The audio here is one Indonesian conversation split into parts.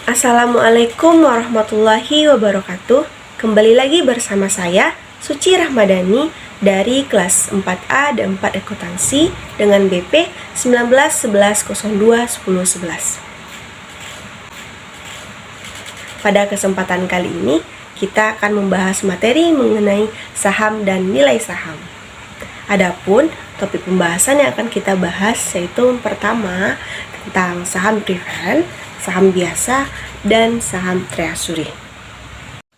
Assalamualaikum warahmatullahi wabarakatuh. Kembali lagi bersama saya, Suci Rahmadani dari kelas 4A dan 4 Akuntansi dengan BP 1911021011. Pada kesempatan kali ini, kita akan membahas materi mengenai saham dan nilai saham. Adapun topik pembahasan yang akan kita bahas yaitu pertama tentang saham preferen, saham biasa, dan saham treasury.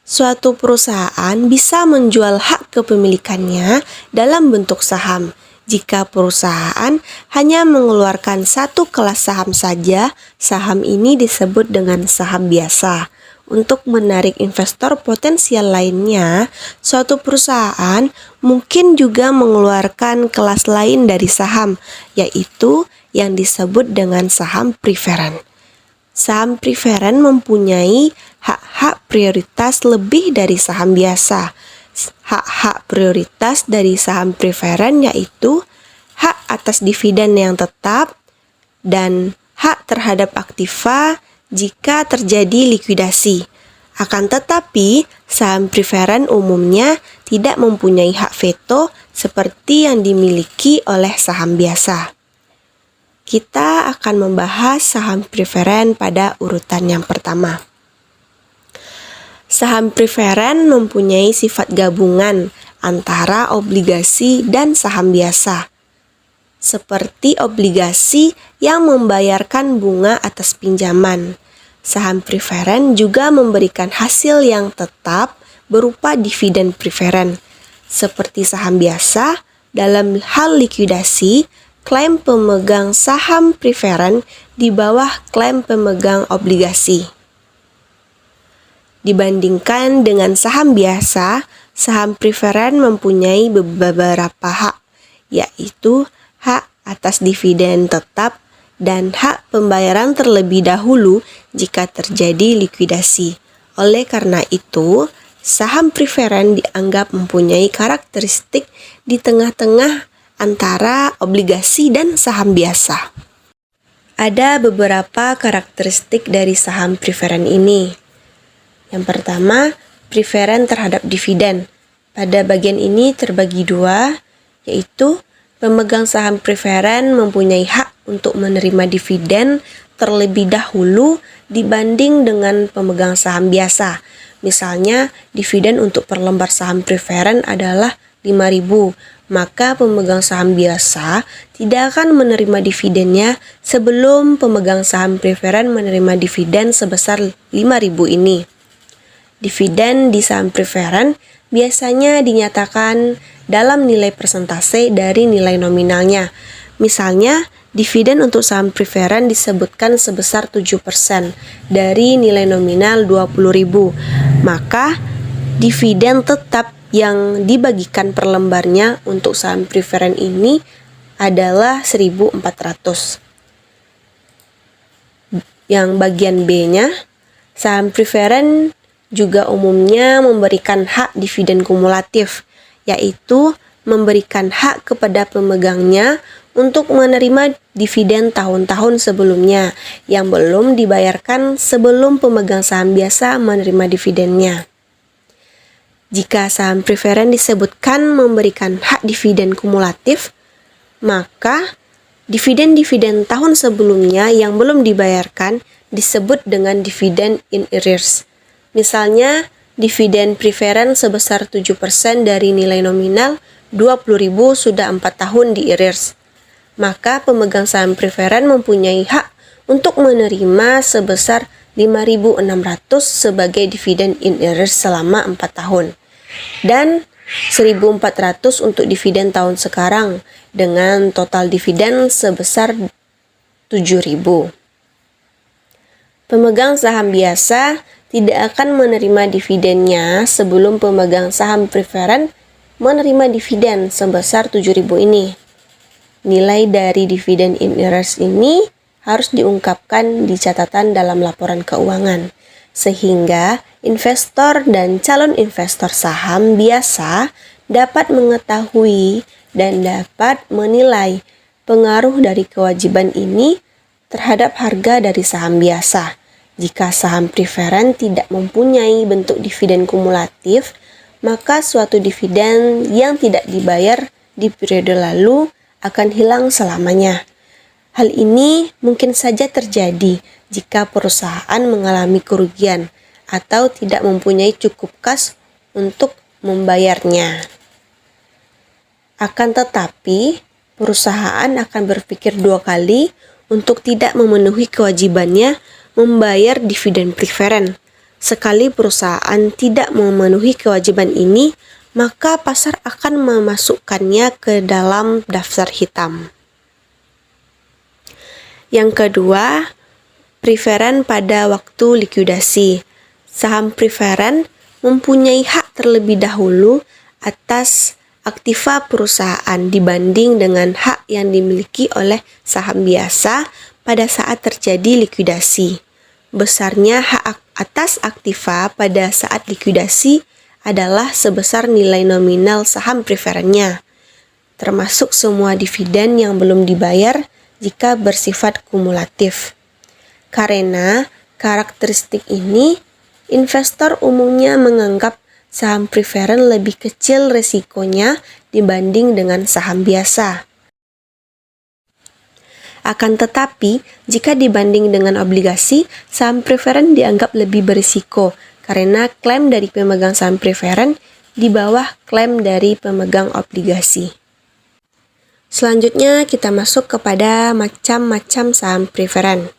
Suatu perusahaan bisa menjual hak kepemilikannya dalam bentuk saham. Jika perusahaan hanya mengeluarkan satu kelas saham saja, saham ini disebut dengan saham biasa. Untuk menarik investor potensial lainnya, suatu perusahaan mungkin juga mengeluarkan kelas lain dari saham, yaitu yang disebut dengan saham preferen. Saham preferen mempunyai hak-hak prioritas lebih dari saham biasa. Hak-hak prioritas dari saham preferen yaitu hak atas dividen yang tetap dan hak terhadap aktiva jika terjadi likuidasi. Akan tetapi, saham preferen umumnya tidak mempunyai hak veto seperti yang dimiliki oleh saham biasa. Kita akan membahas saham preferen pada urutan yang pertama. Saham preferen mempunyai sifat gabungan antara obligasi dan saham biasa. Seperti obligasi yang membayarkan bunga atas pinjaman, saham preferen juga memberikan hasil yang tetap berupa dividen preferen. Seperti saham biasa, dalam hal likuidasi, klaim pemegang saham preferen di bawah klaim pemegang obligasi. Dibandingkan dengan saham biasa, saham preferen mempunyai beberapa hak, yaitu hak atas dividen tetap dan hak pembayaran terlebih dahulu jika terjadi likuidasi. Oleh karena itu, saham preferen dianggap mempunyai karakteristik di tengah-tengah antara obligasi dan saham biasa. Ada beberapa karakteristik dari saham preferen ini. Yang pertama, preferen terhadap dividen. Pada bagian ini terbagi dua, yaitu pemegang saham preferen mempunyai hak untuk menerima dividen terlebih dahulu dibanding dengan pemegang saham biasa. Misalnya, dividen untuk per lembar saham preferen adalah 5.000, maka pemegang saham biasa tidak akan menerima dividennya sebelum pemegang saham preferen menerima dividen sebesar 5.000 ini. Dividen di saham preferen biasanya dinyatakan dalam nilai persentase dari nilai nominalnya. Misalnya, dividen untuk saham preferen disebutkan sebesar 7% dari nilai nominal 20.000. Maka, dividen tetap yang dibagikan per lembarnya untuk saham preferen ini adalah 1.400. Yang bagian B-nya, saham preferen juga umumnya memberikan hak dividen kumulatif, yaitu memberikan hak kepada pemegangnya untuk menerima dividen tahun-tahun sebelumnya yang belum dibayarkan sebelum pemegang saham biasa menerima dividennya. Jika saham preferen disebutkan memberikan hak dividen kumulatif, maka dividen-dividen tahun sebelumnya yang belum dibayarkan disebut dengan dividen in arrears. Misalnya, dividen preferen sebesar 7% dari nilai nominal 20.000 sudah 4 tahun di arrears. Maka pemegang saham preferen mempunyai hak untuk menerima sebesar 5.600 sebagai dividen in arrears selama 4 tahun. Dan 1.400 untuk dividen tahun sekarang dengan total dividen sebesar 7.000. Pemegang saham biasa tidak akan menerima dividennya sebelum pemegang saham preferen menerima dividen sebesar 7.000 ini. Nilai dari dividen in arrears ini harus diungkapkan di catatan dalam laporan keuangan, sehingga investor dan calon investor saham biasa dapat mengetahui dan dapat menilai pengaruh dari kewajiban ini terhadap harga dari saham biasa. Jika saham preferen tidak mempunyai bentuk dividen kumulatif, maka suatu dividen yang tidak dibayar di periode lalu akan hilang selamanya. Hal ini mungkin saja terjadi jika perusahaan mengalami kerugian atau tidak mempunyai cukup kas untuk membayarnya. Akan tetapi, perusahaan akan berpikir dua kali untuk tidak memenuhi kewajibannya membayar dividen preferen. Sekali perusahaan tidak memenuhi kewajiban ini, maka pasar akan memasukkannya ke dalam daftar hitam. Yang kedua, preferen pada waktu likuidasi. Saham preferen mempunyai hak terlebih dahulu atas aktiva perusahaan dibanding dengan hak yang dimiliki oleh saham biasa pada saat terjadi likuidasi. Besarnya hak atas aktiva pada saat likuidasi adalah sebesar nilai nominal saham preferennya, termasuk semua dividen yang belum dibayar jika bersifat kumulatif. Karena karakteristik ini, investor umumnya menganggap saham preferen lebih kecil resikonya dibanding dengan saham biasa. Akan tetapi, jika dibanding dengan obligasi, saham preferen dianggap lebih berisiko karena klaim dari pemegang saham preferen di bawah klaim dari pemegang obligasi. Selanjutnya kita masuk kepada macam-macam saham preferen.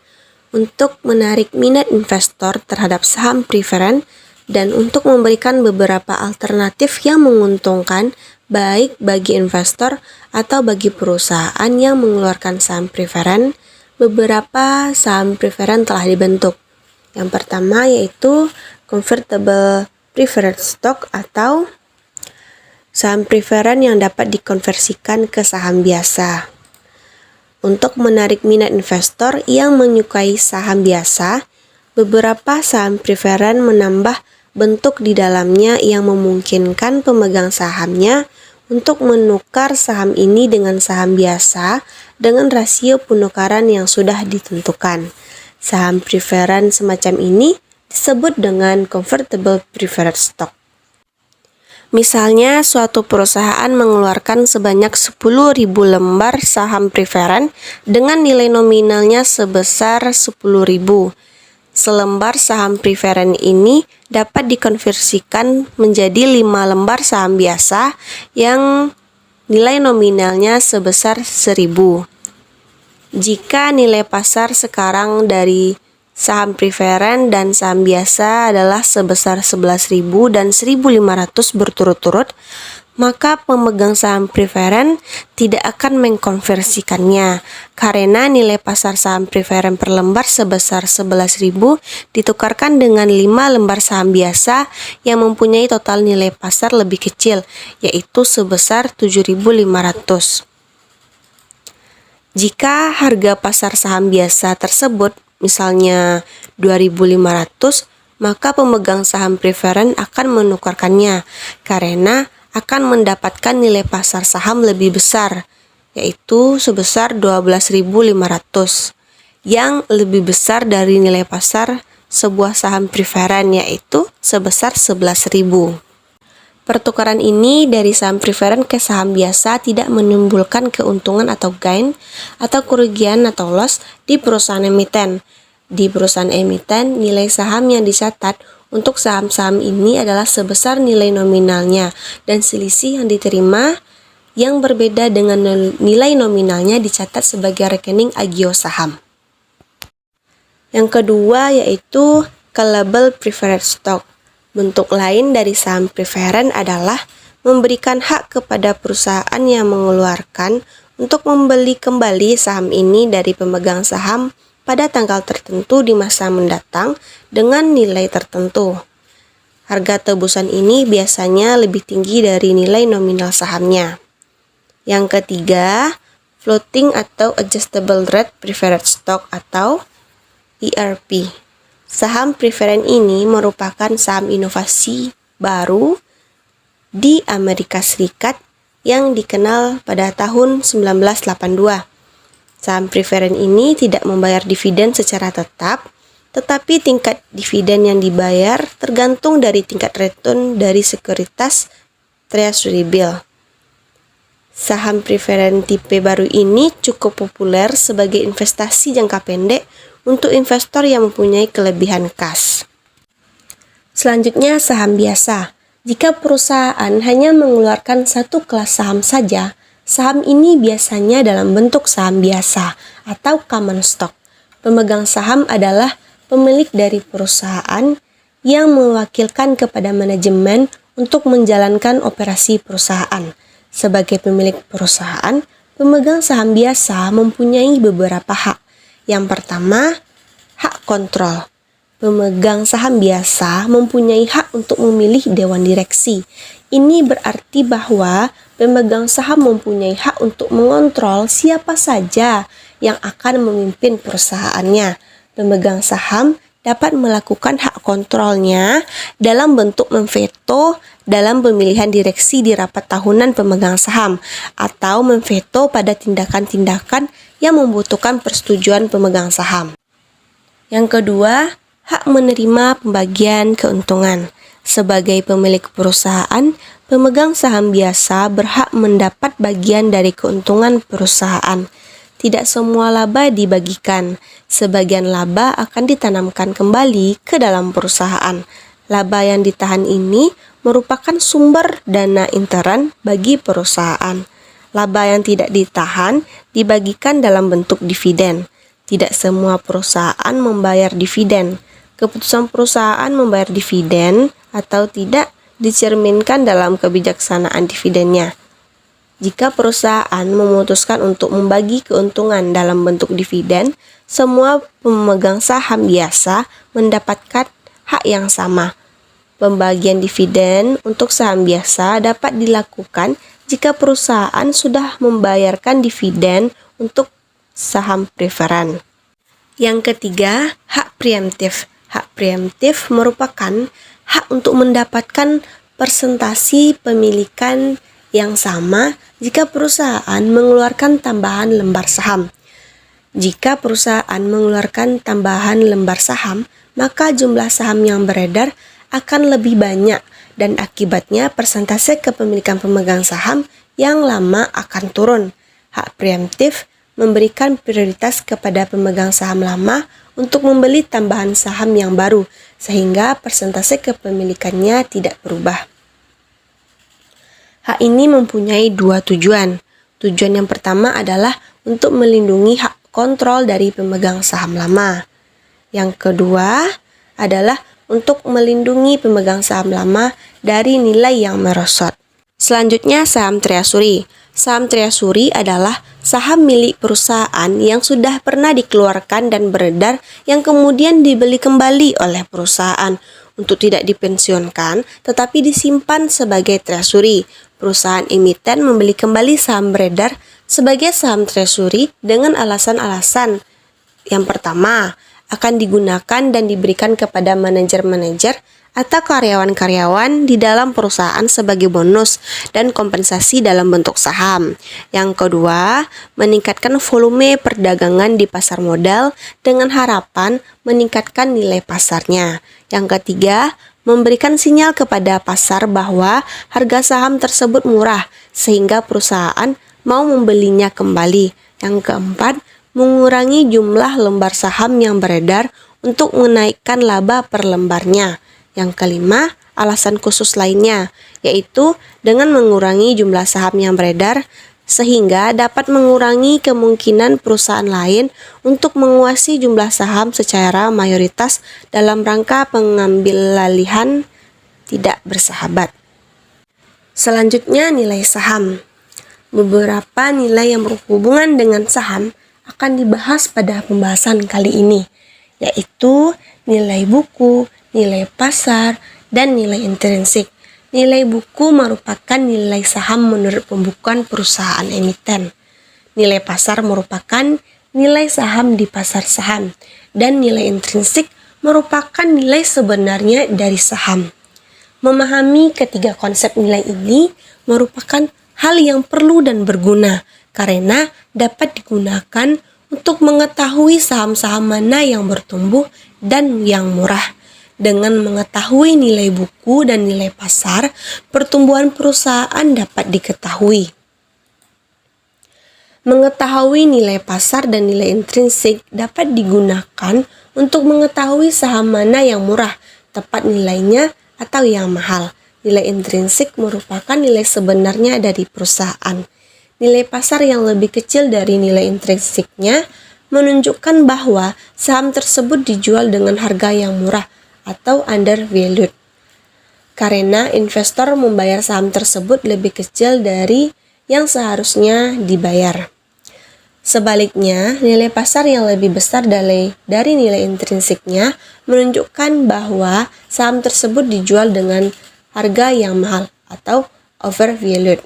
Untuk menarik minat investor terhadap saham preferen dan untuk memberikan beberapa alternatif yang menguntungkan baik bagi investor atau bagi perusahaan yang mengeluarkan saham preferen, beberapa saham preferen telah dibentuk. Yang pertama yaitu convertible preferred stock atau saham preferen yang dapat dikonversikan ke saham biasa. Untuk menarik minat investor yang menyukai saham biasa, beberapa saham preferen menambah bentuk di dalamnya yang memungkinkan pemegang sahamnya untuk menukar saham ini dengan saham biasa dengan rasio penukaran yang sudah ditentukan. Saham preferen semacam ini disebut dengan convertible preferred stock. Misalnya, suatu perusahaan mengeluarkan sebanyak 10.000 lembar saham preferen dengan nilai nominalnya sebesar 10.000. Selembar saham preferen ini dapat dikonversikan menjadi 5 lembar saham biasa yang nilai nominalnya sebesar 1.000. Jika nilai pasar sekarang dari saham preferen dan saham biasa adalah sebesar 11.000 dan 1.500 berturut-turut, maka pemegang saham preferen tidak akan mengkonversikannya karena nilai pasar saham preferen per lembar sebesar 11.000 ditukarkan dengan 5 lembar saham biasa yang mempunyai total nilai pasar lebih kecil, yaitu sebesar 7.500. Jika harga pasar saham biasa tersebut misalnya 2.500, maka pemegang saham preferen akan menukarkannya karena akan mendapatkan nilai pasar saham lebih besar, yaitu sebesar 12.500, yang lebih besar dari nilai pasar sebuah saham preferen, yaitu sebesar 11.000. Pertukaran ini dari saham preferen ke saham biasa tidak menimbulkan keuntungan atau gain atau kerugian atau loss di perusahaan emiten. Di perusahaan emiten, nilai saham yang dicatat untuk saham-saham ini adalah sebesar nilai nominalnya dan selisih yang diterima yang berbeda dengan nilai nominalnya dicatat sebagai rekening agio saham. Yang kedua yaitu callable preferred stock. Bentuk lain dari saham preferen adalah memberikan hak kepada perusahaan yang mengeluarkan untuk membeli kembali saham ini dari pemegang saham pada tanggal tertentu di masa mendatang dengan nilai tertentu. Harga tebusan ini biasanya lebih tinggi dari nilai nominal sahamnya. Yang ketiga, floating atau adjustable rate preferred stock atau ERP. Saham preferen ini merupakan saham inovasi baru di Amerika Serikat yang dikenal pada tahun 1982. Saham preferen ini tidak membayar dividen secara tetap, tetapi tingkat dividen yang dibayar tergantung dari tingkat return dari sekuritas treasury bill. Saham preferen tipe baru ini cukup populer sebagai investasi jangka pendek untuk investor yang mempunyai kelebihan kas. Selanjutnya, saham biasa. Jika perusahaan hanya mengeluarkan satu kelas saham saja, saham ini biasanya dalam bentuk saham biasa atau common stock. Pemegang saham adalah pemilik dari perusahaan yang mewakilkan kepada manajemen untuk menjalankan operasi perusahaan. Sebagai pemilik perusahaan, pemegang saham biasa mempunyai beberapa hak. Yang pertama, hak kontrol. Pemegang saham biasa mempunyai hak untuk memilih dewan direksi. Ini berarti bahwa pemegang saham mempunyai hak untuk mengontrol siapa saja yang akan memimpin perusahaannya. Pemegang saham dapat melakukan hak kontrolnya dalam bentuk memveto dalam pemilihan direksi di rapat tahunan pemegang saham atau memveto pada tindakan-tindakan yang membutuhkan persetujuan pemegang saham. Yang kedua, hak menerima pembagian keuntungan. Sebagai pemilik perusahaan, pemegang saham biasa berhak mendapat bagian dari keuntungan perusahaan. Tidak semua laba dibagikan. Sebagian laba akan ditanamkan kembali ke dalam perusahaan. Laba yang ditahan ini merupakan sumber dana intern bagi perusahaan. Laba yang tidak ditahan dibagikan dalam bentuk dividen. Tidak semua perusahaan membayar dividen. Keputusan perusahaan membayar dividen atau tidak dicerminkan dalam kebijaksanaan dividennya. Jika perusahaan memutuskan untuk membagi keuntungan dalam bentuk dividen, semua pemegang saham biasa mendapatkan hak yang sama. Pembagian dividen untuk saham biasa dapat dilakukan jika perusahaan sudah membayarkan dividen untuk saham preferen. Yang ketiga, hak preemptif. Hak preemptif merupakan hak untuk mendapatkan persentasi pemilikan yang sama jika perusahaan mengeluarkan tambahan lembar saham. Jika perusahaan mengeluarkan tambahan lembar saham, maka jumlah saham yang beredar akan lebih banyak dan akibatnya persentase kepemilikan pemegang saham yang lama akan turun. Hak preemptif memberikan prioritas kepada pemegang saham lama untuk membeli tambahan saham yang baru, sehingga persentase kepemilikannya tidak berubah. Hak ini mempunyai dua tujuan. Tujuan yang pertama adalah untuk melindungi hak kontrol dari pemegang saham lama. Yang kedua adalah untuk melindungi pemegang saham lama dari nilai yang merosot. Selanjutnya, saham treasury. Saham treasury adalah saham milik perusahaan yang sudah pernah dikeluarkan dan beredar yang kemudian dibeli kembali oleh perusahaan untuk tidak dipensiunkan tetapi disimpan sebagai treasury. Perusahaan emiten membeli kembali saham beredar sebagai saham treasury dengan alasan-alasan. Yang pertama, akan digunakan dan diberikan kepada manajer-manajer atau karyawan-karyawan di dalam perusahaan sebagai bonus dan kompensasi dalam bentuk saham. Yang kedua, meningkatkan volume perdagangan di pasar modal dengan harapan meningkatkan nilai pasarnya. Yang ketiga, memberikan sinyal kepada pasar bahwa harga saham tersebut murah sehingga perusahaan mau membelinya kembali. Yang keempat, mengurangi jumlah lembar saham yang beredar untuk menaikkan laba per lembarnya. Yang kelima, alasan khusus lainnya, yaitu dengan mengurangi jumlah saham yang beredar sehingga dapat mengurangi kemungkinan perusahaan lain untuk menguasai jumlah saham secara mayoritas dalam rangka pengambilalihan tidak bersahabat. Selanjutnya, nilai saham. Beberapa nilai yang berhubungan dengan saham akan dibahas pada pembahasan kali ini, yaitu nilai buku, nilai pasar, dan nilai intrinsik. Nilai buku merupakan nilai saham menurut pembukuan perusahaan emiten. Nilai pasar merupakan nilai saham di pasar saham, dan nilai intrinsik merupakan nilai sebenarnya dari saham. Memahami ketiga konsep nilai ini merupakan hal yang perlu dan berguna karena dapat digunakan untuk mengetahui saham-saham mana yang bertumbuh dan yang murah. Dengan mengetahui nilai buku dan nilai pasar, pertumbuhan perusahaan dapat diketahui. Mengetahui nilai pasar dan nilai intrinsik dapat digunakan untuk mengetahui saham mana yang murah, tepat nilainya, atau yang mahal. Nilai intrinsik merupakan nilai sebenarnya dari perusahaan. Nilai pasar yang lebih kecil dari nilai intrinsiknya menunjukkan bahwa saham tersebut dijual dengan harga yang murah atau undervalued, karena investor membayar saham tersebut lebih kecil dari yang seharusnya dibayar. Sebaliknya, nilai pasar yang lebih besar dari nilai intrinsiknya menunjukkan bahwa saham tersebut dijual dengan harga yang mahal atau overvalued.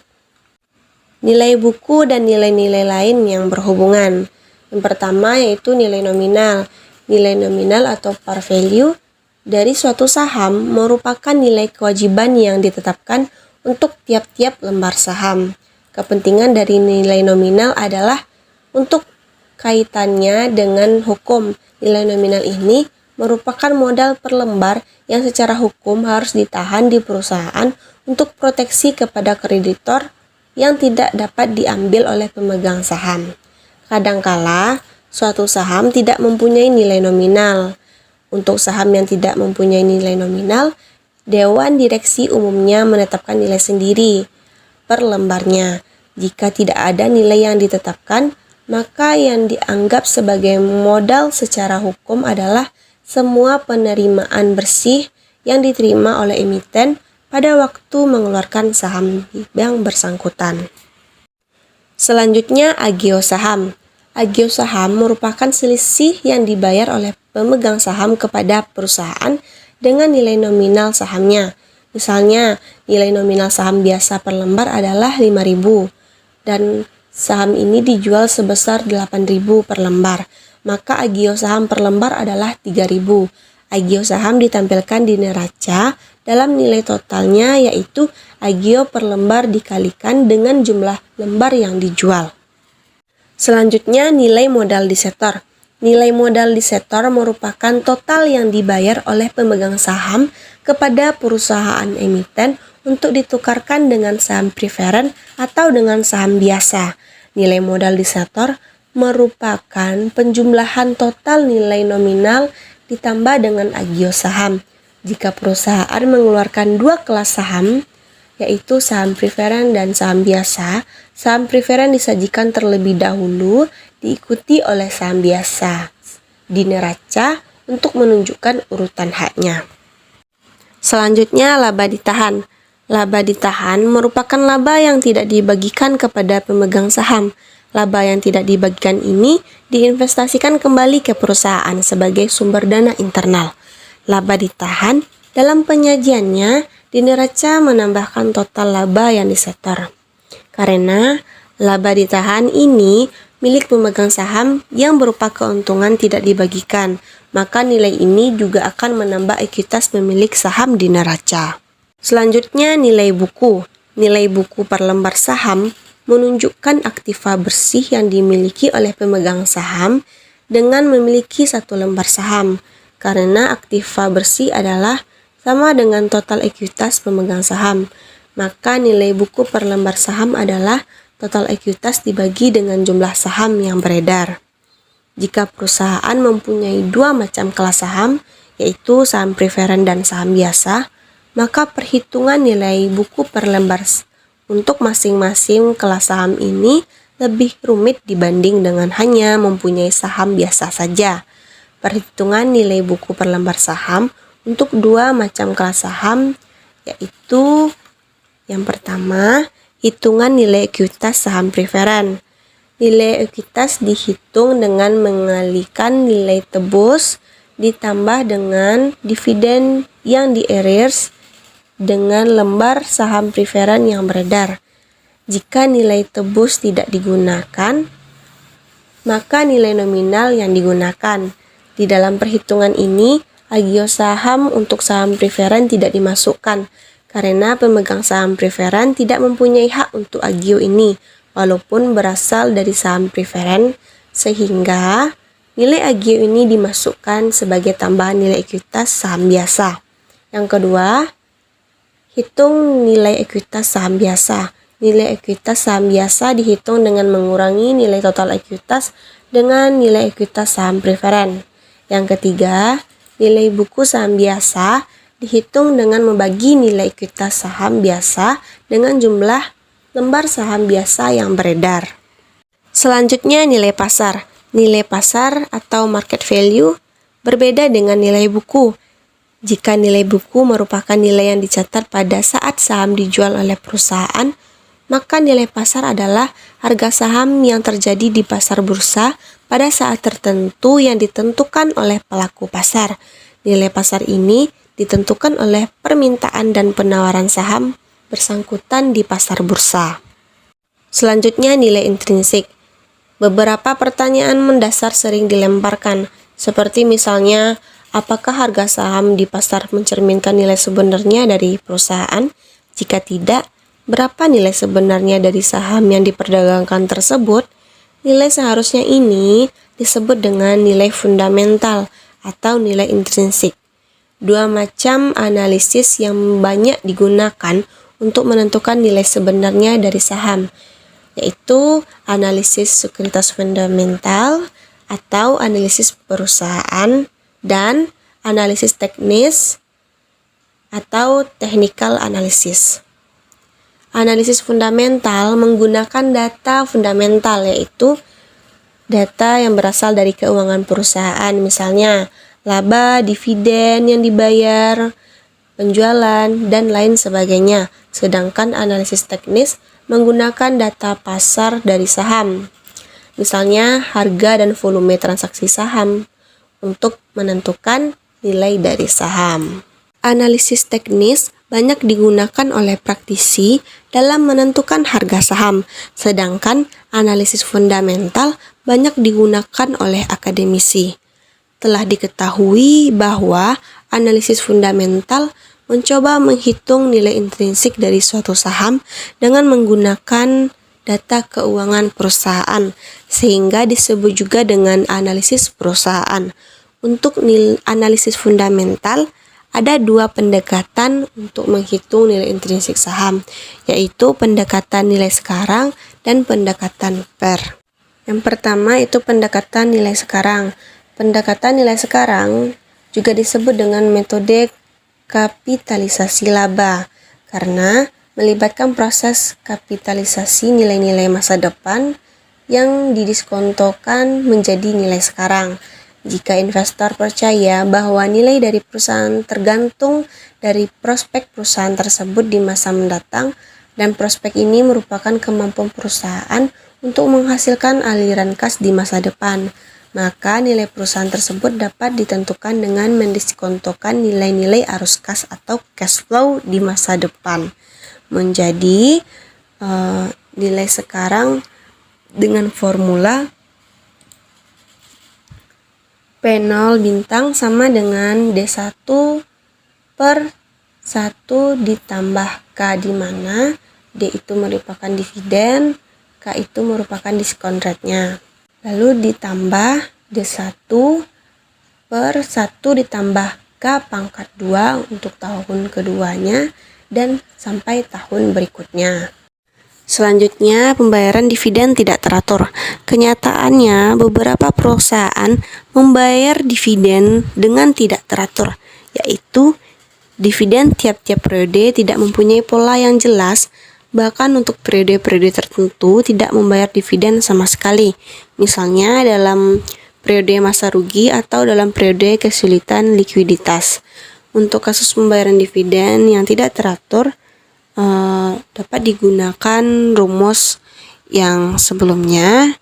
Nilai buku dan nilai-nilai lain yang berhubungan. Yang pertama yaitu nilai nominal. Nilai nominal atau par value dari suatu saham merupakan nilai kewajiban yang ditetapkan untuk tiap-tiap lembar saham. Kepentingan dari nilai nominal adalah untuk kaitannya dengan hukum. Nilai nominal ini merupakan modal per lembar yang secara hukum harus ditahan di perusahaan untuk proteksi kepada kreditor yang tidak dapat diambil oleh pemegang saham. Kadangkala, suatu saham tidak mempunyai nilai nominal. Untuk saham yang tidak mempunyai nilai nominal, Dewan Direksi umumnya menetapkan nilai sendiri per lembarnya. Jika tidak ada nilai yang ditetapkan, maka yang dianggap sebagai modal secara hukum adalah semua penerimaan bersih yang diterima oleh emiten pada waktu mengeluarkan saham yang bersangkutan. Selanjutnya, agio saham. Agio saham merupakan selisih yang dibayar oleh pemegang saham kepada perusahaan dengan nilai nominal sahamnya. Misalnya, nilai nominal saham biasa per lembar adalah 5.000 dan saham ini dijual sebesar 8.000 per lembar. Maka agio saham per lembar adalah 3.000. Agio saham ditampilkan di neraca dalam nilai totalnya, yaitu agio per lembar dikalikan dengan jumlah lembar yang dijual. Selanjutnya, nilai modal disetor. Nilai modal disetor merupakan total yang dibayar oleh pemegang saham kepada perusahaan emiten untuk ditukarkan dengan saham preferen atau dengan saham biasa. Nilai modal disetor merupakan penjumlahan total nilai nominal ditambah dengan agio saham. Jika perusahaan mengeluarkan dua kelas saham, yaitu saham preferen dan saham biasa, saham preferen disajikan terlebih dahulu, diikuti oleh saham biasa di neraca untuk menunjukkan urutan haknya. Selanjutnya, laba ditahan. Laba ditahan merupakan laba yang tidak dibagikan kepada pemegang saham. Laba yang tidak dibagikan ini diinvestasikan kembali ke perusahaan sebagai sumber dana internal. Laba ditahan dalam penyajiannya di neraca menambahkan total laba yang disetor. Karena laba ditahan ini milik pemegang saham yang berupa keuntungan tidak dibagikan, maka nilai ini juga akan menambah ekuitas pemilik saham di neraca. Selanjutnya, nilai buku. Nilai buku per lembar saham menunjukkan aktiva bersih yang dimiliki oleh pemegang saham dengan memiliki satu lembar saham, karena aktiva bersih adalah sama dengan total ekuitas pemegang saham. Maka nilai buku per lembar saham adalah total ekuitas dibagi dengan jumlah saham yang beredar. Jika perusahaan mempunyai dua macam kelas saham, yaitu saham preferen dan saham biasa, maka perhitungan nilai buku per lembar untuk masing-masing kelas saham ini lebih rumit dibanding dengan hanya mempunyai saham biasa saja. Perhitungan nilai buku per lembar saham untuk dua macam kelas saham, yaitu yang pertama, hitungan nilai ekuitas saham preferen. Nilai ekuitas dihitung dengan mengalikan nilai tebus ditambah dengan dividen yang di arrears dengan lembar saham preferen yang beredar. Jika nilai tebus tidak digunakan, maka nilai nominal yang digunakan. Di dalam perhitungan ini, agio saham untuk saham preferen tidak dimasukkan, karena pemegang saham preferen tidak mempunyai hak untuk agio ini, walaupun berasal dari saham preferen, sehingga nilai agio ini dimasukkan sebagai tambahan nilai ekuitas saham biasa. Yang kedua, hitung nilai ekuitas saham biasa. Nilai ekuitas saham biasa dihitung dengan mengurangi nilai total ekuitas dengan nilai ekuitas saham preferen. Yang ketiga, nilai buku saham biasa dihitung dengan membagi nilai ekuitas saham biasa dengan jumlah lembar saham biasa yang beredar. Selanjutnya, nilai pasar. Nilai pasar atau market value berbeda dengan nilai buku. Jika nilai buku merupakan nilai yang dicatat pada saat saham dijual oleh perusahaan, maka nilai pasar adalah harga saham yang terjadi di pasar bursa pada saat tertentu yang ditentukan oleh pelaku pasar. Nilai pasar ini ditentukan oleh permintaan dan penawaran saham bersangkutan di pasar bursa. Selanjutnya, nilai intrinsik. Beberapa pertanyaan mendasar sering dilemparkan, seperti misalnya, apakah harga saham di pasar mencerminkan nilai sebenarnya dari perusahaan? Jika tidak, berapa nilai sebenarnya dari saham yang diperdagangkan tersebut? Nilai seharusnya ini disebut dengan nilai fundamental atau nilai intrinsik. Dua macam analisis yang banyak digunakan untuk menentukan nilai sebenarnya dari saham, yaitu analisis sekuritas fundamental atau analisis perusahaan dan analisis teknis atau technical analysis. Analisis fundamental menggunakan data fundamental, yaitu data yang berasal dari keuangan perusahaan, misalnya laba, dividen yang dibayar, penjualan, dan lain sebagainya. Sedangkan analisis teknis menggunakan data pasar dari saham, misalnya harga dan volume transaksi saham, untuk menentukan nilai dari saham. Analisis teknis banyak digunakan oleh praktisi dalam menentukan harga saham, sedangkan analisis fundamental banyak digunakan oleh akademisi. Telah diketahui bahwa analisis fundamental mencoba menghitung nilai intrinsik dari suatu saham dengan menggunakan data keuangan perusahaan, sehingga disebut juga dengan analisis perusahaan. Untuk analisis fundamental, ada dua pendekatan untuk menghitung nilai intrinsik saham, yaitu pendekatan nilai sekarang dan pendekatan PER. Yang pertama itu pendekatan nilai sekarang. Pendekatan nilai sekarang juga disebut dengan metode kapitalisasi laba, karena melibatkan proses kapitalisasi nilai-nilai masa depan yang didiskontokan menjadi nilai sekarang. Jika investor percaya bahwa nilai dari perusahaan tergantung dari prospek perusahaan tersebut di masa mendatang, dan prospek ini merupakan kemampuan perusahaan untuk menghasilkan aliran kas di masa depan, maka nilai perusahaan tersebut dapat ditentukan dengan mendiskontokan nilai-nilai arus kas atau cash flow di masa depan menjadi nilai sekarang dengan formula P0 bintang sama dengan D1 per 1 ditambah K, di mana D itu merupakan dividen, K itu merupakan diskon rate-nya. Lalu ditambah D1 per 1 ditambah K pangkat 2 untuk tahun keduanya dan sampai tahun berikutnya. Selanjutnya, pembayaran dividen tidak teratur. Kenyataannya, beberapa perusahaan membayar dividen dengan tidak teratur, yaitu dividen tiap-tiap periode tidak mempunyai pola yang jelas, bahkan untuk periode-periode tertentu tidak membayar dividen sama sekali, misalnya dalam periode masa rugi atau dalam periode kesulitan likuiditas. Untuk kasus pembayaran dividen yang tidak teratur, dapat digunakan rumus yang sebelumnya,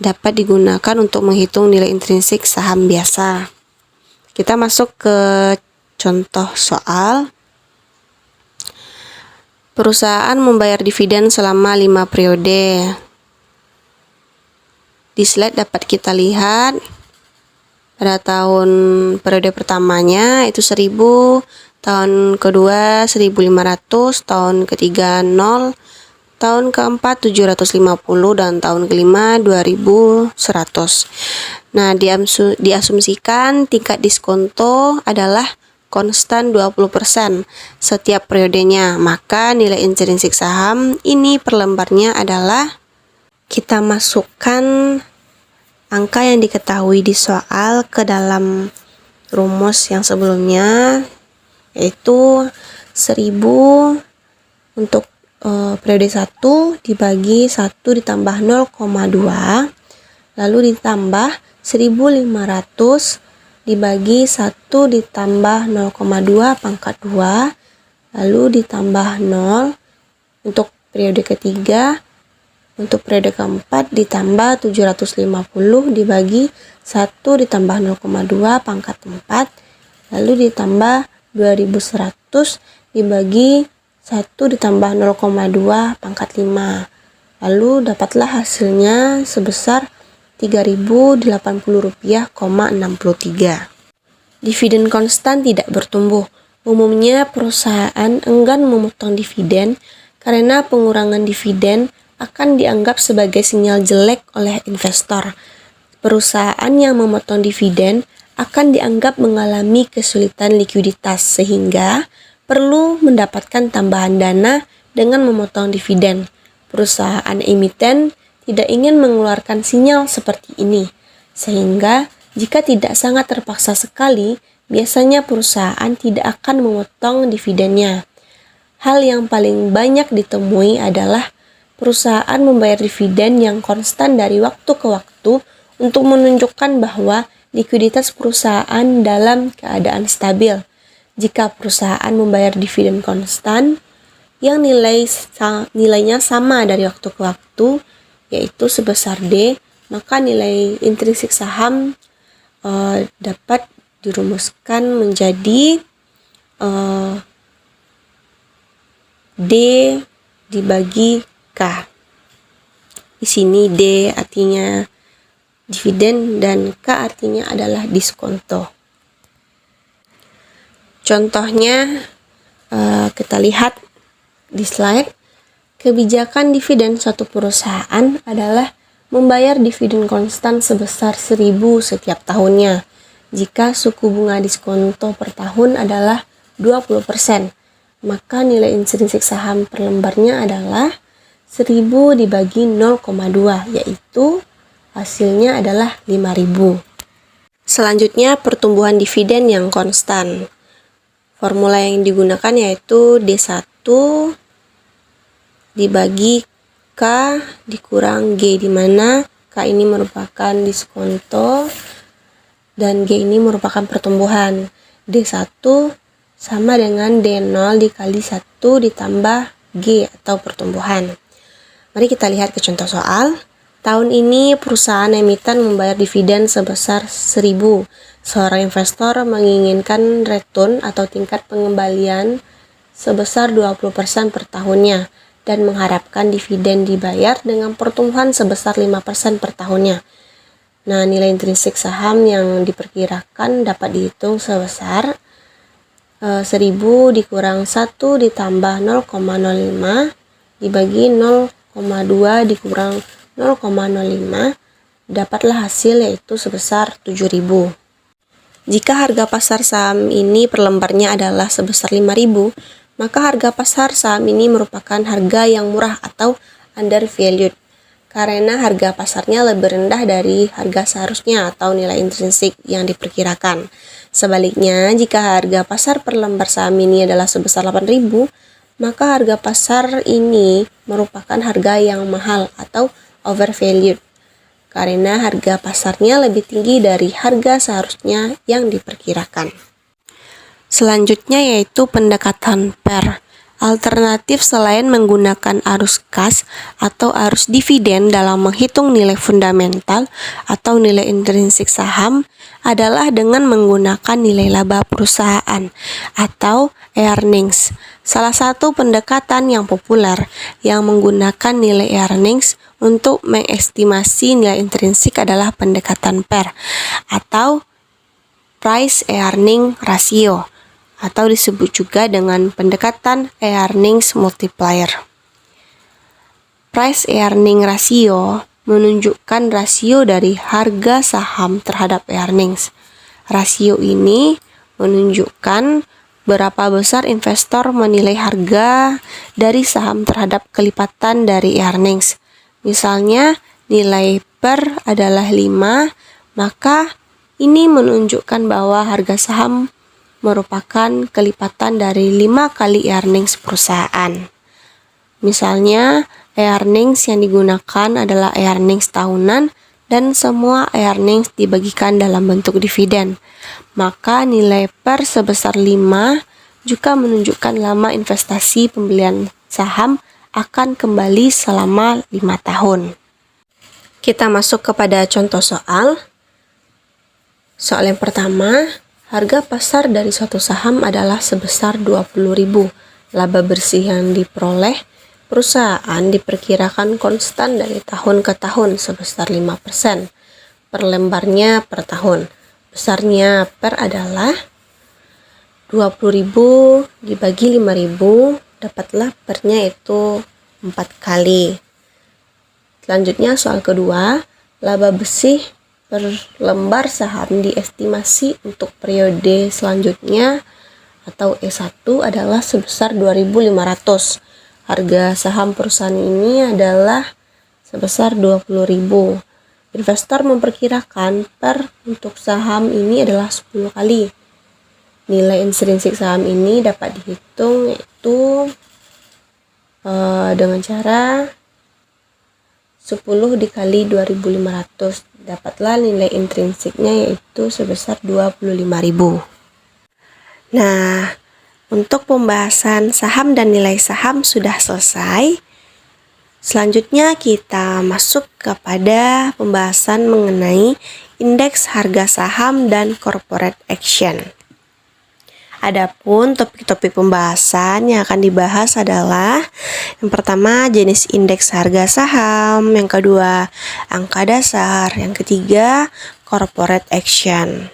dapat digunakan untuk menghitung nilai intrinsik saham biasa. Kita masuk ke contoh soal. Perusahaan membayar dividen selama 5 periode. Di slide dapat kita lihat pada tahun periode pertamanya itu 1000, tahun kedua 1500, tahun ketiga 0, tahun keempat 750 dan tahun kelima 2100. Nah, diasumsikan tingkat diskonto adalah konstan 20% setiap periodenya. Maka nilai intrinsik saham ini per lembarnya adalah, kita masukkan angka yang diketahui di soal ke dalam rumus yang sebelumnya, yaitu 1000 untuk periode 1 dibagi 1 ditambah 0,2, lalu ditambah 1500 dibagi 1 ditambah 0,2 pangkat 2, lalu ditambah 0 untuk periode ketiga. Untuk periode keempat ditambah 750 dibagi 1 ditambah 0,2 pangkat 4, lalu ditambah 2100 dibagi 1 ditambah 0,2 pangkat 5. Lalu dapatlah hasilnya sebesar Rp3.080,63. Dividen konstan tidak bertumbuh. Umumnya perusahaan enggan memotong dividen karena pengurangan dividen akan dianggap sebagai sinyal jelek oleh investor. Perusahaan yang memotong dividen akan dianggap mengalami kesulitan likuiditas sehingga perlu mendapatkan tambahan dana dengan memotong dividen. Perusahaan emiten tidak ingin mengeluarkan sinyal seperti ini, sehingga jika tidak sangat terpaksa sekali, biasanya perusahaan tidak akan memotong dividennya. Hal yang paling banyak ditemui adalah perusahaan membayar dividen yang konstan dari waktu ke waktu untuk menunjukkan bahwa likuiditas perusahaan dalam keadaan stabil. Jika perusahaan membayar dividen konstan yang nilainya sama dari waktu ke waktu, yaitu sebesar D, maka nilai intrinsik saham dapat dirumuskan menjadi D dibagi K. Di sini D artinya dividen dan K artinya adalah diskonto. Contohnya kita lihat di slide. Kebijakan dividen suatu perusahaan adalah membayar dividen konstan sebesar 1.000 setiap tahunnya. Jika suku bunga diskonto per tahun adalah 20%, maka nilai intrinsik saham per lembarnya adalah 1.000 dibagi 0,2, yaitu hasilnya adalah 5.000. Selanjutnya pertumbuhan dividen yang konstan. Formula yang digunakan yaitu D1 dibagi K dikurang G, di mana K ini merupakan diskonto dan G ini merupakan pertumbuhan. D1 sama dengan D0 dikali 1 ditambah G atau pertumbuhan. Mari kita lihat ke contoh soal. Tahun ini perusahaan emiten membayar dividen sebesar 1.000. Seorang investor menginginkan return atau tingkat pengembalian sebesar 20% per tahunnya dan mengharapkan dividen dibayar dengan pertumbuhan sebesar 5% per tahunnya. Nah, nilai intrinsik saham yang diperkirakan dapat dihitung sebesar 1.000 dikurang 1 ditambah 0,05 dibagi 0,2 dikurang 0,05, dapatlah hasil yaitu sebesar 7.000. Jika harga pasar saham ini per lembarnya adalah sebesar 5.000, maka harga pasar saham ini merupakan harga yang murah atau undervalued karena harga pasarnya lebih rendah dari harga seharusnya atau nilai intrinsik yang diperkirakan. Sebaliknya, jika harga pasar per lembar saham ini adalah sebesar 8.000, maka harga pasar ini merupakan harga yang mahal atau overvalued karena harga pasarnya lebih tinggi dari harga seharusnya yang diperkirakan. Selanjutnya yaitu pendekatan PER. Alternatif selain menggunakan arus kas atau arus dividen dalam menghitung nilai fundamental atau nilai intrinsik saham adalah dengan menggunakan nilai laba perusahaan atau earnings. Salah satu pendekatan yang populer yang menggunakan nilai earnings untuk mengestimasi nilai intrinsik adalah pendekatan PER atau Price Earning Ratio, atau disebut juga dengan pendekatan earnings multiplier. price earning ratio menunjukkan rasio dari harga saham terhadap earnings. Rasio ini menunjukkan berapa besar investor menilai harga dari saham terhadap kelipatan dari earnings. Misalnya, nilai per adalah 5, maka ini menunjukkan bahwa harga saham merupakan kelipatan dari 5 kali earnings perusahaan. Misalnya, earnings yang digunakan adalah earnings tahunan dan semua earnings dibagikan dalam bentuk dividen. Maka nilai per sebesar 5 juga menunjukkan lama investasi pembelian saham akan kembali selama 5 tahun. Kita masuk kepada contoh soal. Soal yang pertama, harga pasar dari suatu saham adalah sebesar 20.000. Laba bersih yang diperoleh perusahaan diperkirakan konstan dari tahun ke tahun sebesar 5%. Per lembarnya per tahun. Besarnya per adalah 20.000 dibagi 5.000, dapatlah pernya itu 4 kali. Selanjutnya soal kedua, laba bersih per lembar saham diestimasi untuk periode selanjutnya atau E1 adalah sebesar 2.500. Harga saham perusahaan ini adalah sebesar 20.000. Investor memperkirakan per untuk saham ini adalah 10 kali. Nilai intrinsik saham ini dapat dihitung yaitu dengan cara 10 dikali 2.500. Dapatlah nilai intrinsiknya yaitu sebesar 25.000. Nah, untuk pembahasan saham dan nilai saham sudah selesai. Selanjutnya kita masuk kepada pembahasan mengenai indeks harga saham dan corporate action. Adapun topik-topik pembahasan yang akan dibahas adalah yang pertama jenis indeks harga saham, yang kedua angka dasar, yang ketiga corporate action.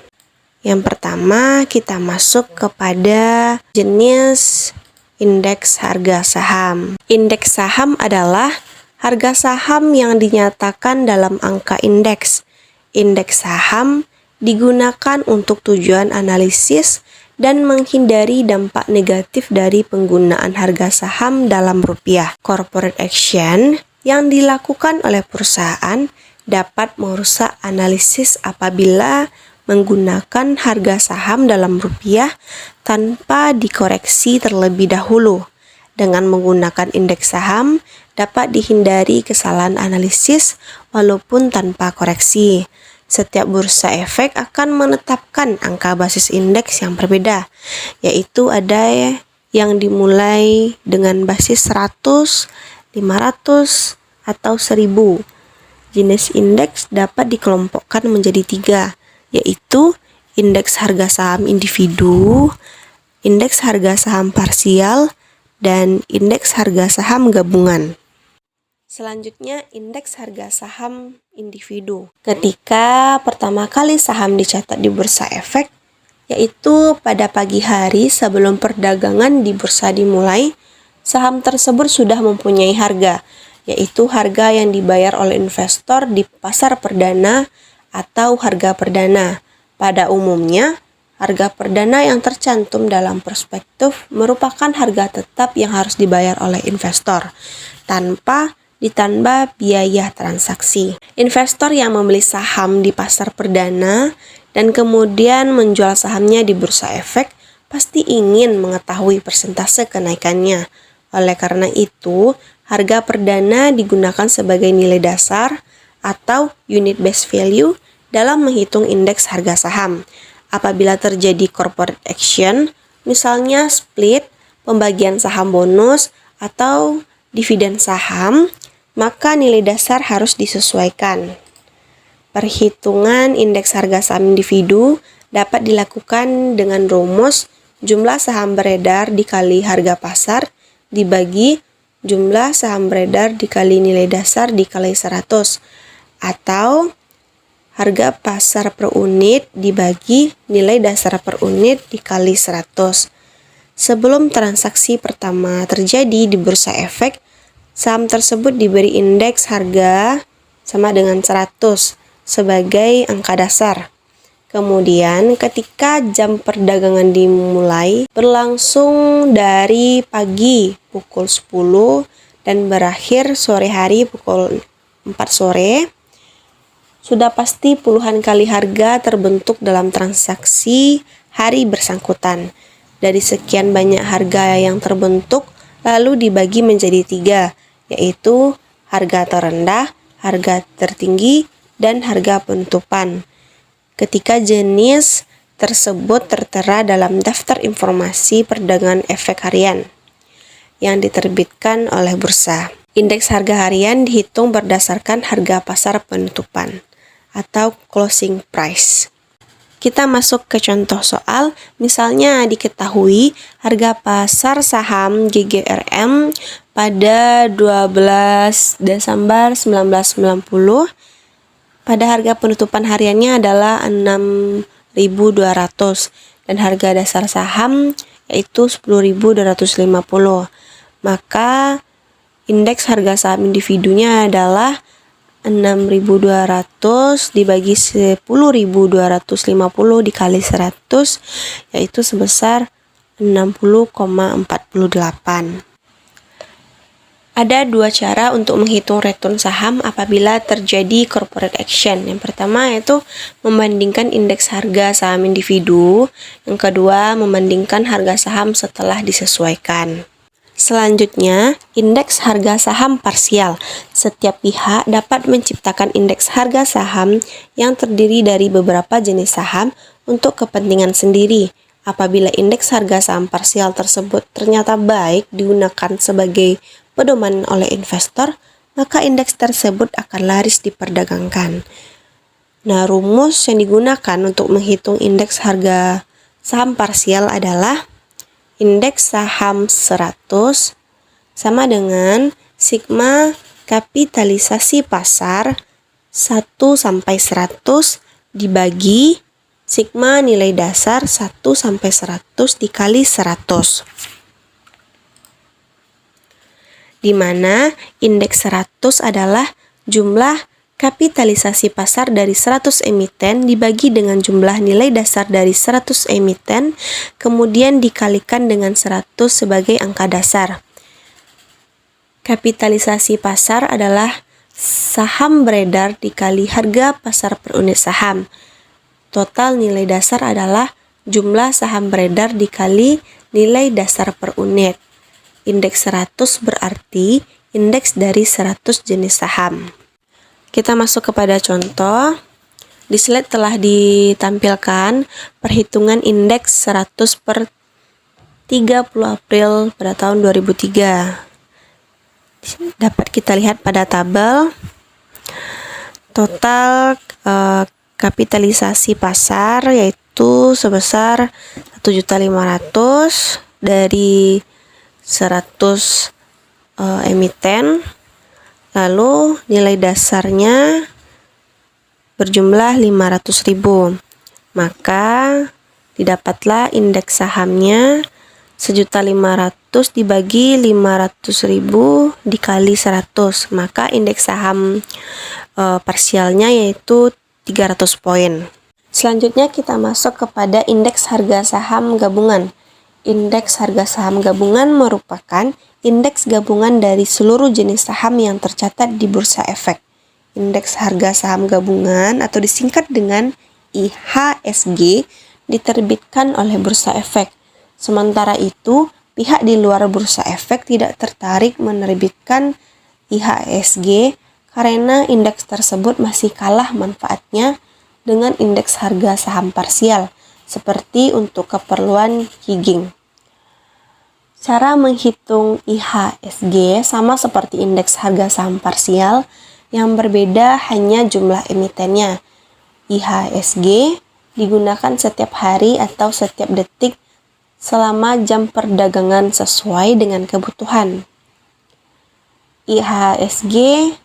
Yang pertama kita masuk kepada jenis indeks harga saham. Indeks saham adalah harga saham yang dinyatakan dalam angka indeks. Indeks saham digunakan untuk tujuan analisis dan menghindari dampak negatif dari penggunaan harga saham dalam rupiah. Corporate action yang dilakukan oleh perusahaan dapat merusak analisis apabila menggunakan harga saham dalam rupiah tanpa dikoreksi terlebih dahulu. Dengan menggunakan indeks saham dapat dihindari kesalahan analisis walaupun tanpa koreksi. Setiap bursa efek akan menetapkan angka basis indeks yang berbeda, yaitu ada yang dimulai dengan basis 100, 500, atau 1000. Jenis indeks dapat dikelompokkan menjadi 3, yaitu indeks harga saham individu, indeks harga saham parsial, dan indeks harga saham gabungan. Selanjutnya, indeks harga saham individu. Ketika pertama kali saham dicatat di bursa efek, yaitu pada pagi hari sebelum perdagangan di bursa dimulai, saham tersebut sudah mempunyai harga, yaitu harga yang dibayar oleh investor di pasar perdana atau harga perdana. Pada umumnya, harga perdana yang tercantum dalam prospektus merupakan harga tetap yang harus dibayar oleh investor, tanpa ditambah biaya transaksi. Investor yang membeli saham di pasar perdana dan kemudian menjual sahamnya di bursa efek pasti ingin mengetahui persentase kenaikannya. Oleh karena itu, harga perdana digunakan sebagai nilai dasar atau unit base value dalam menghitung indeks harga saham. Apabila terjadi corporate action, misalnya split, pembagian saham bonus, atau dividen saham, maka nilai dasar harus disesuaikan. Perhitungan indeks harga saham individu dapat dilakukan dengan rumus jumlah saham beredar dikali harga pasar dibagi jumlah saham beredar dikali nilai dasar dikali 100, atau harga pasar per unit dibagi nilai dasar per unit dikali 100. Sebelum transaksi pertama terjadi di bursa efek, Saham tersebut diberi indeks harga sama dengan 100 sebagai angka dasar. Kemudian ketika jam perdagangan dimulai berlangsung dari pagi pukul 10 dan berakhir sore hari pukul 4 sore, sudah pasti puluhan kali harga terbentuk dalam transaksi hari bersangkutan. Dari sekian banyak harga yang terbentuk, lalu dibagi menjadi 3, yaitu harga terendah, harga tertinggi, dan harga penutupan. Ketika jenis tersebut tertera dalam daftar informasi perdagangan efek harian yang diterbitkan oleh bursa. Indeks harga harian dihitung berdasarkan harga pasar penutupan atau closing price. Kita masuk ke contoh soal, misalnya diketahui harga pasar saham GGRM pada 12 Desember 1990 pada harga penutupan hariannya adalah 6.200 dan harga dasar saham yaitu 10.250. Maka indeks harga saham individunya adalah 6.200 dibagi 10.250 dikali 100 yaitu sebesar 60,48. Ada 2 cara untuk menghitung return saham apabila terjadi corporate action. Yang pertama yaitu membandingkan indeks harga saham individu. Yang kedua, membandingkan harga saham setelah disesuaikan. Selanjutnya, indeks harga saham parsial. Setiap pihak dapat menciptakan indeks harga saham yang terdiri dari beberapa jenis saham untuk kepentingan sendiri. Apabila indeks harga saham parsial tersebut ternyata baik digunakan sebagai pedoman oleh investor, maka indeks tersebut akan laris diperdagangkan. Nah, rumus yang digunakan untuk menghitung indeks harga saham parsial adalah indeks saham 100 sama dengan sigma kapitalisasi pasar 1 sampai 100 dibagi sigma nilai dasar 1 sampai 100 dikali 100. Di mana indeks 100 adalah jumlah kapitalisasi pasar dari 100 emiten dibagi dengan jumlah nilai dasar dari 100 emiten, kemudian dikalikan dengan 100 sebagai angka dasar. Kapitalisasi pasar adalah saham beredar dikali harga pasar per unit saham. Total nilai dasar adalah jumlah saham beredar dikali nilai dasar per unit. Indeks 100 berarti indeks dari 100 jenis saham. Kita masuk kepada contoh. Di slide telah ditampilkan perhitungan indeks 100 per 30 April pada tahun 2003. Dapat kita lihat pada tabel total kapitalisasi pasar yaitu sebesar 1.500.000 dari 100 emiten, lalu nilai dasarnya berjumlah 500.000, maka didapatlah indeks sahamnya 1.500.000 dibagi 500.000 dikali 100, maka indeks saham parsialnya yaitu 300 poin. Selanjutnya kita masuk kepada indeks harga saham gabungan. Indeks harga saham gabungan merupakan indeks gabungan dari seluruh jenis saham yang tercatat di Bursa Efek. Indeks harga saham gabungan atau disingkat dengan IHSG diterbitkan oleh Bursa Efek. Sementara itu, pihak di luar Bursa Efek tidak tertarik menerbitkan IHSG karena indeks tersebut masih kalah manfaatnya dengan indeks harga saham parsial, seperti untuk keperluan hedging. Cara menghitung IHSG sama seperti indeks harga saham parsial, yang berbeda hanya jumlah emitennya. IHSG digunakan setiap hari atau setiap detik selama jam perdagangan sesuai dengan kebutuhan. IHSG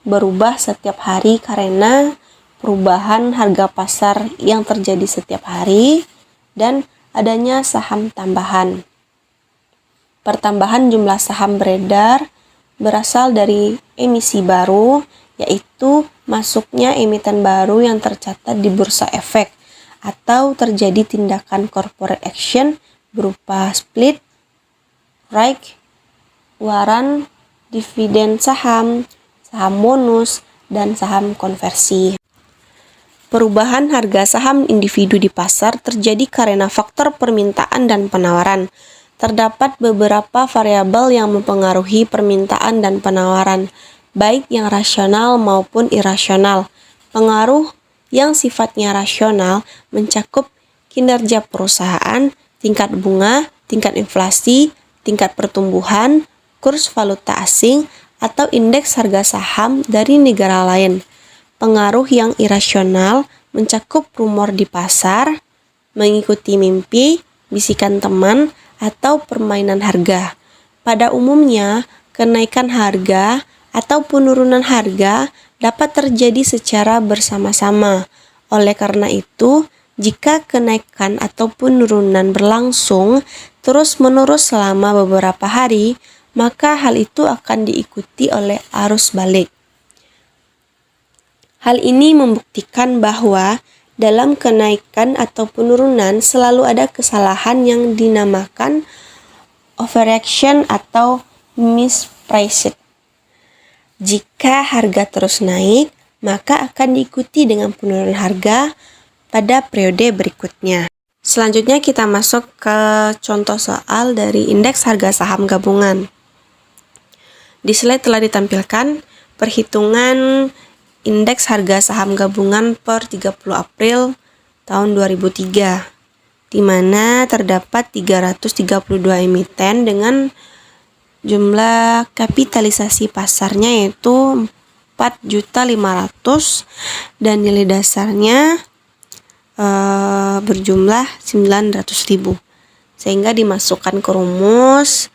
berubah setiap hari karena perubahan harga pasar yang terjadi setiap hari dan adanya saham tambahan. Pertambahan jumlah saham beredar berasal dari emisi baru, yaitu masuknya emiten baru yang tercatat di bursa efek, atau terjadi tindakan corporate action berupa split, right, waran, dividen saham, saham bonus, dan saham konversi. Perubahan harga saham individu di pasar terjadi karena faktor permintaan dan penawaran. Terdapat beberapa variabel yang mempengaruhi permintaan dan penawaran, baik yang rasional maupun irasional. Pengaruh yang sifatnya rasional mencakup kinerja perusahaan, tingkat bunga, tingkat inflasi, tingkat pertumbuhan, kurs valuta asing, atau indeks harga saham dari negara lain. Pengaruh yang irasional mencakup rumor di pasar, mengikuti mimpi, bisikan teman, atau permainan harga. Pada umumnya, kenaikan harga atau penurunan harga dapat terjadi secara bersama-sama. Oleh karena itu, jika kenaikan atau penurunan berlangsung terus-menerus selama beberapa hari, maka hal itu akan diikuti oleh arus balik. Hal ini membuktikan bahwa dalam kenaikan atau penurunan selalu ada kesalahan yang dinamakan overreaction atau mispriced. Jika harga terus naik, maka akan diikuti dengan penurunan harga pada periode berikutnya. Selanjutnya kita masuk ke contoh soal dari indeks harga saham gabungan. Di slide telah ditampilkan perhitungan indeks harga saham gabungan per 30 April tahun 2003, di mana terdapat 332 emiten dengan jumlah kapitalisasi pasarnya yaitu 4.500.000 dan nilai dasarnya berjumlah 900.000. Sehingga dimasukkan ke rumus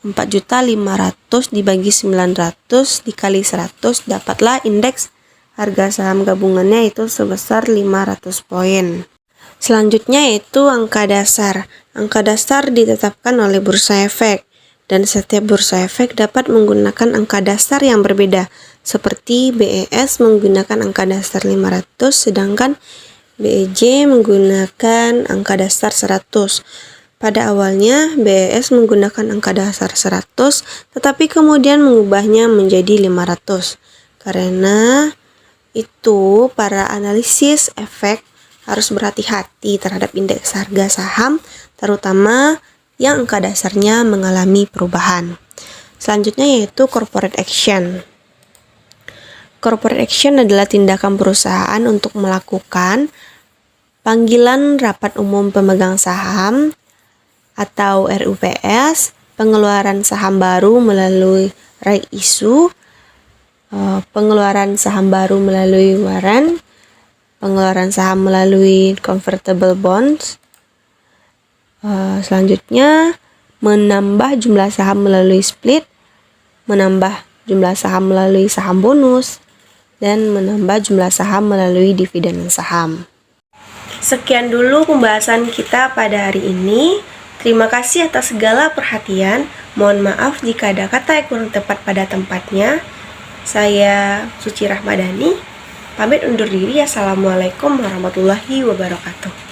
4.500.000 dibagi 900 dikali 100, dapatlah indeks harga saham gabungannya itu sebesar 500 poin. Selanjutnya yaitu angka dasar. Angka dasar ditetapkan oleh bursa efek, dan setiap bursa efek dapat menggunakan angka dasar yang berbeda. Seperti BES menggunakan angka dasar 500, sedangkan BEJ menggunakan angka dasar 100. Pada awalnya, BES menggunakan angka dasar 100, tetapi kemudian mengubahnya menjadi 500. Karena itu, para analisis efek harus berhati-hati terhadap indeks harga saham, terutama yang angka dasarnya mengalami perubahan. Selanjutnya yaitu corporate action. Corporate action adalah tindakan perusahaan untuk melakukan panggilan rapat umum pemegang saham atau RUPS, pengeluaran saham baru melalui right issue, pengeluaran saham baru melalui waran, pengeluaran saham melalui convertible bonds. Selanjutnya, menambah jumlah saham melalui split, menambah jumlah saham melalui saham bonus, dan menambah jumlah saham melalui dividen saham. Sekian dulu pembahasan kita pada hari ini. Terima kasih atas segala perhatian. Mohon maaf jika ada kata yang kurang tepat pada tempatnya. Saya Suci Rahmadani, pamit undur diri. Assalamualaikum warahmatullahi wabarakatuh.